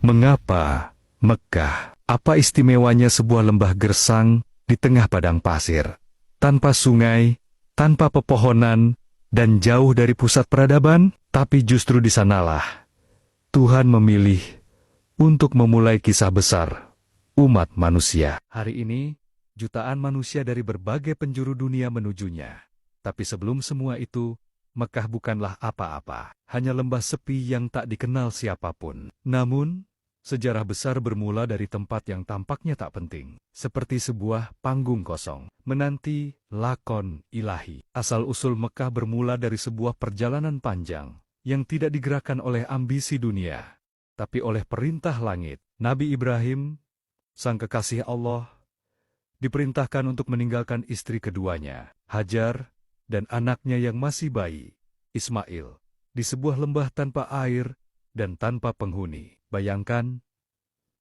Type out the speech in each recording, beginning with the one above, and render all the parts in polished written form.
Mengapa Mekkah? Apa istimewanya sebuah lembah gersang di tengah padang pasir, tanpa sungai, tanpa pepohonan, dan jauh dari pusat peradaban? Tapi justru di sanalah Tuhan memilih untuk memulai kisah besar umat manusia. Hari ini, jutaan manusia dari berbagai penjuru dunia menujunya. Tapi sebelum semua itu, Mekkah bukanlah apa-apa, hanya lembah sepi yang tak dikenal siapapun. Namun, sejarah besar bermula dari tempat yang tampaknya tak penting, seperti sebuah panggung kosong, menanti lakon ilahi. Asal-usul Mekkah bermula dari sebuah perjalanan panjang, yang tidak digerakkan oleh ambisi dunia, tapi oleh perintah langit. Nabi Ibrahim, sang kekasih Allah, diperintahkan untuk meninggalkan istri keduanya, Hajar, dan anaknya yang masih bayi, Ismail, di sebuah lembah tanpa air dan tanpa penghuni. Bayangkan,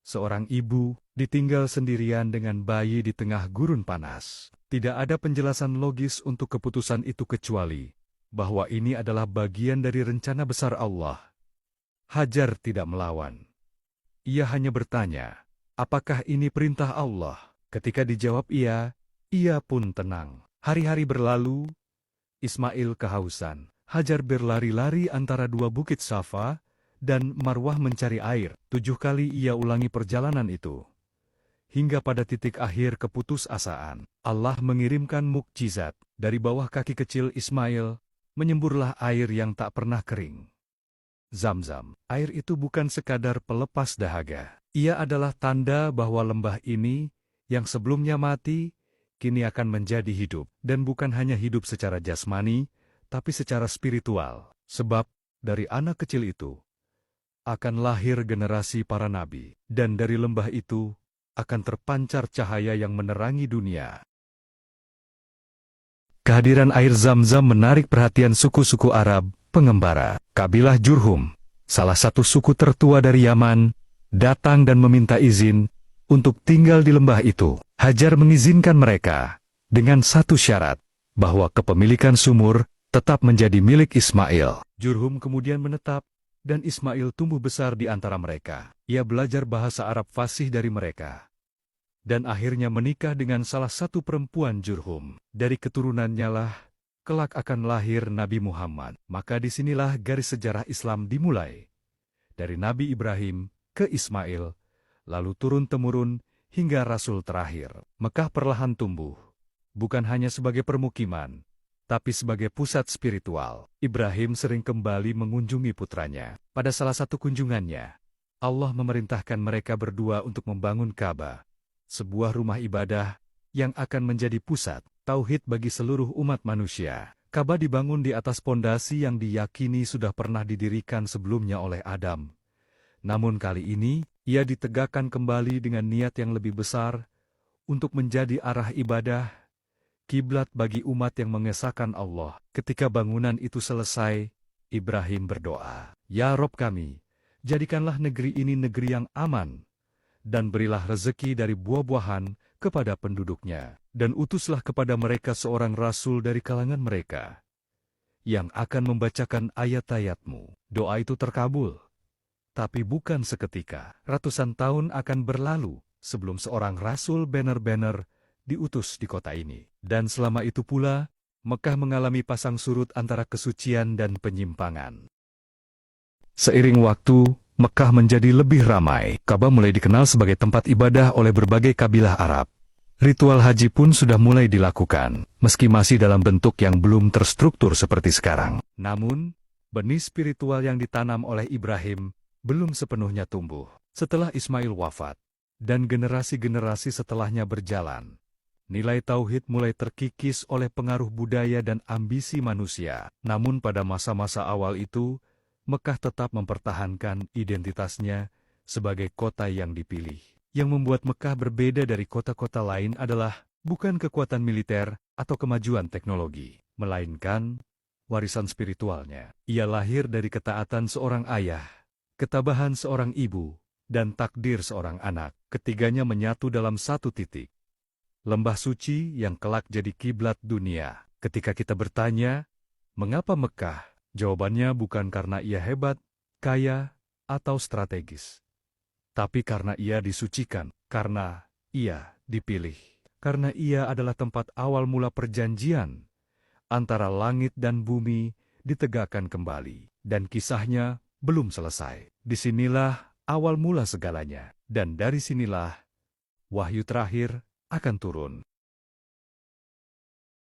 seorang ibu ditinggal sendirian dengan bayi di tengah gurun panas. Tidak ada penjelasan logis untuk keputusan itu kecuali bahwa ini adalah bagian dari rencana besar Allah. Hajar tidak melawan. Ia hanya bertanya, apakah ini perintah Allah? Ketika dijawab iya, ia pun tenang. Hari-hari berlalu, Ismail kehausan. Hajar berlari-lari antara dua bukit Safa dan Marwah mencari air. 7 kali ia ulangi perjalanan itu. Hingga pada titik akhir keputusasaan, Allah mengirimkan mukjizat. Dari bawah kaki kecil Ismail, menyemburlah air yang tak pernah kering. Zam-zam. Air itu bukan sekadar pelepas dahaga. Ia adalah tanda bahwa lembah ini, yang sebelumnya mati, kini akan menjadi hidup. Dan bukan hanya hidup secara jasmani, tapi secara spiritual. Sebab, dari anak kecil itu, akan lahir generasi para nabi. Dan dari lembah itu, akan terpancar cahaya yang menerangi dunia. Kehadiran air Zam-zam menarik perhatian suku-suku Arab, pengembara. Kabilah Jurhum, salah satu suku tertua dari Yaman, datang dan meminta izin untuk tinggal di lembah itu. Hajar mengizinkan mereka, dengan satu syarat, bahwa kepemilikan sumur tetap menjadi milik Ismail. Jurhum kemudian menetap, dan Ismail tumbuh besar di antara mereka. Ia belajar bahasa Arab fasih dari mereka, dan akhirnya menikah dengan salah satu perempuan Jurhum. Dari keturunannya lah, kelak akan lahir Nabi Muhammad. Maka disinilah garis sejarah Islam dimulai. Dari Nabi Ibrahim ke Ismail, lalu turun-temurun hingga Rasul terakhir. Mekkah perlahan tumbuh, bukan hanya sebagai permukiman, tapi sebagai pusat spiritual. Ibrahim sering kembali mengunjungi putranya. Pada salah satu kunjungannya, Allah memerintahkan mereka berdua untuk membangun Ka'bah, sebuah rumah ibadah yang akan menjadi pusat tauhid bagi seluruh umat manusia. Ka'bah dibangun di atas pondasi yang diyakini sudah pernah didirikan sebelumnya oleh Adam. Namun kali ini, ia ditegakkan kembali dengan niat yang lebih besar untuk menjadi arah ibadah, kiblat bagi umat yang mengesahkan Allah. Ketika bangunan itu selesai, Ibrahim berdoa, "Ya Rob kami, jadikanlah negeri ini negeri yang aman, dan berilah rezeki dari buah-buahan kepada penduduknya, dan utuslah kepada mereka seorang rasul dari kalangan mereka, yang akan membacakan ayat-ayat-Mu." Doa itu terkabul, tapi bukan seketika. Ratusan tahun akan berlalu sebelum seorang rasul benar-benar diutus di kota ini. Dan selama itu pula, Mekkah mengalami pasang surut antara kesucian dan penyimpangan. Seiring waktu, Mekkah menjadi lebih ramai. Ka'bah mulai dikenal sebagai tempat ibadah oleh berbagai kabilah Arab. Ritual haji pun sudah mulai dilakukan, meski masih dalam bentuk yang belum terstruktur seperti sekarang. Namun, benih spiritual yang ditanam oleh Ibrahim belum sepenuhnya tumbuh. Setelah Ismail wafat, dan generasi-generasi setelahnya berjalan, nilai tauhid mulai terkikis oleh pengaruh budaya dan ambisi manusia. Namun pada masa-masa awal itu, Mekkah tetap mempertahankan identitasnya sebagai kota yang dipilih. Yang membuat Mekkah berbeda dari kota-kota lain adalah bukan kekuatan militer atau kemajuan teknologi, melainkan warisan spiritualnya. Ia lahir dari ketaatan seorang ayah, ketabahan seorang ibu, dan takdir seorang anak. Ketiganya menyatu dalam satu titik. Lembah suci yang kelak jadi kiblat dunia. Ketika kita bertanya, mengapa Mekkah? Jawabannya bukan karena ia hebat, kaya, atau strategis. Tapi karena ia disucikan, karena ia dipilih, karena ia adalah tempat awal mula perjanjian antara langit dan bumi ditegakkan kembali, dan kisahnya belum selesai. Disinilah awal mula segalanya, dan dari sinilah wahyu terakhir akan turun.